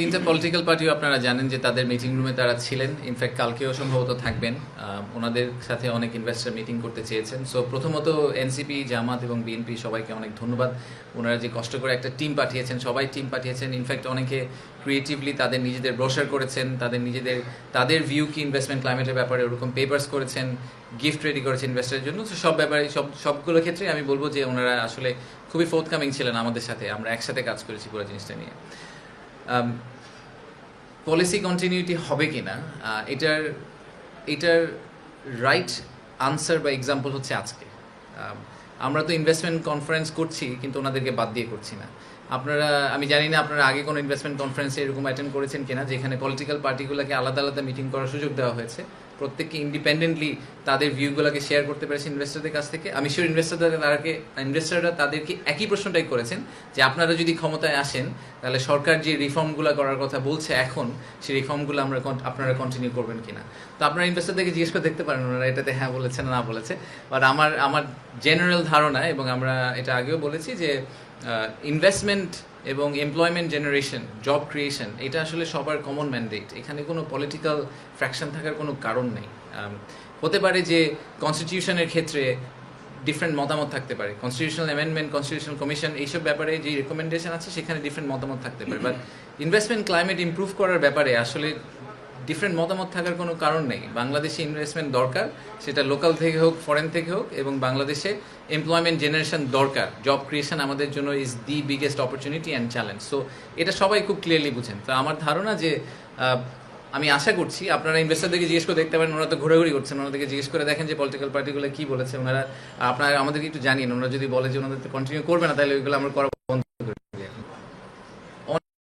তিনটা পলিটিক্যাল পার্টিও আপনারা জানেন যে তাদের মিটিং রুমে তারা ছিলেন, ইনফ্যাক্ট কালকেও সম্ভবত থাকবেন। ওনাদের সাথে অনেক ইনভেস্টর মিটিং করতে চেয়েছেন। সো প্রথমত এনসিপি, জামাত এবং বিএনপি সবাইকে অনেক ধন্যবাদ। ওনারা যে কষ্ট করে একটা টিম পাঠিয়েছেন, সবাই টিম পাঠিয়েছেন। ইনফ্যাক্ট অনেকে ক্রিয়েটিভলি তাদের নিজেদের ব্রোশার করেছেন, তাদের ভিউ কি ইনভেস্টমেন্ট ক্লাইমেটের ব্যাপারে ওরকম পেপার্স করেছেন, গিফট রেডি করেছেন ইনভেস্টারের জন্য। তো সব ব্যাপারে সবগুলো ক্ষেত্রে আমি বলবো যে ওনারা আসলে খুবই ফোর্থকামিং ছিলেন আমাদের সাথে। আমরা একসাথে কাজ করেছি পুরো জিনিসটা নিয়ে। পলিসি কন্টিনিউটি হবে কিনা এটার রাইট আনসার বা এক্সাম্পল হচ্ছে আজকে। আমরা তো ইনভেস্টমেন্ট কনফারেন্স করছি, কিন্তু ওনাদেরকে বাদ দিয়ে করছি না। আমি জানি না আপনারা আগে কোনো ইনভেস্টমেন্ট কনফারেন্সে এরকম অ্যাটেন্ড করেছেন কিনা, যেখানে পলিটিক্যাল পার্টিগুলোকে আলাদা আলাদা মিটিং করার সুযোগ দেওয়া হয়েছে। প্রত্যেককে ইন্ডিপেন্ডেন্টলি তাদের ভিউগুলোকে শেয়ার করতে পেরেছে ইনভেস্টরদের কাছ থেকে। আমি শিওর ইনভেস্টররা তাদেরকে একই প্রশ্নটাই করেছেন যে আপনারা যদি ক্ষমতায় আসেন তাহলে সরকার যে রিফর্মগুলো করার কথা বলছে এখন, সেই রিফর্মগুলো আপনারা কন্টিনিউ করবেন কিনা। তো আপনারা ইনভেস্টরদেরকে জিজ্ঞেস করে দেখতে পারেন ওনারা এটাতে হ্যাঁ বলেছে না বলেছে। বাট আমার জেনারেল ধারণা, এবং আমরা এটা আগেও বলেছি, যে ইনভেস্টমেন্ট এবং এমপ্লয়মেন্ট জেনারেশন, জব ক্রিয়েশন, এটা আসলে সবার কমন ম্যান্ডেট। এখানে কোনো পলিটিক্যাল ফ্র্যাকশন থাকার কোনো কারণ নেই। হতে পারে যে কনস্টিটিউশনের ক্ষেত্রে ডিফারেন্ট মতামত থাকতে পারে, কনস্টিটিউশনাল অ্যামেন্ডমেন্ট, কনস্টিটিউশনাল কমিশন, এইসব ব্যাপারে যে রেকমেন্ডেশন আছে সেখানে ডিফারেন্ট মতামত থাকতে পারে। বাট ইনভেস্টমেন্ট ক্লাইমেট ইমপ্রুভ করার ব্যাপারে আসলে ডিফারেন্ট মতামত থাকার কোনো কারণ নেই। বাংলাদেশে ইনভেস্টমেন্ট দরকার, সেটা লোকাল থেকে হোক, ফরেন থেকে হোক, এবং বাংলাদেশে এমপ্লয়মেন্ট জেনারেশন দরকার। জব ক্রিয়েশন আমাদের জন্য is the biggest opportunity and challenge. So এটা সবাই খুব ক্লিয়ারলি বুঝেন। তো আমার ধারণা যে আমি আশা করছি আপনারা ইনভেস্টরদেরকে জিজ্ঞেস করে দেখতে পারেন, ওনারা তো ঘোরাঘুরি করছেন, ওনাদেরকে জিজ্ঞেস করে দেখেন যে পলিটিক্যাল পার্টিগুলো কী বলেছে। আপনারা আমাদেরকে একটু জানিয়ে, ওনারা যদি বলে যে ওনাদের কন্টিনিউ করবে না, তাহলে ওইগুলো আমরা করা বন্ধ করি।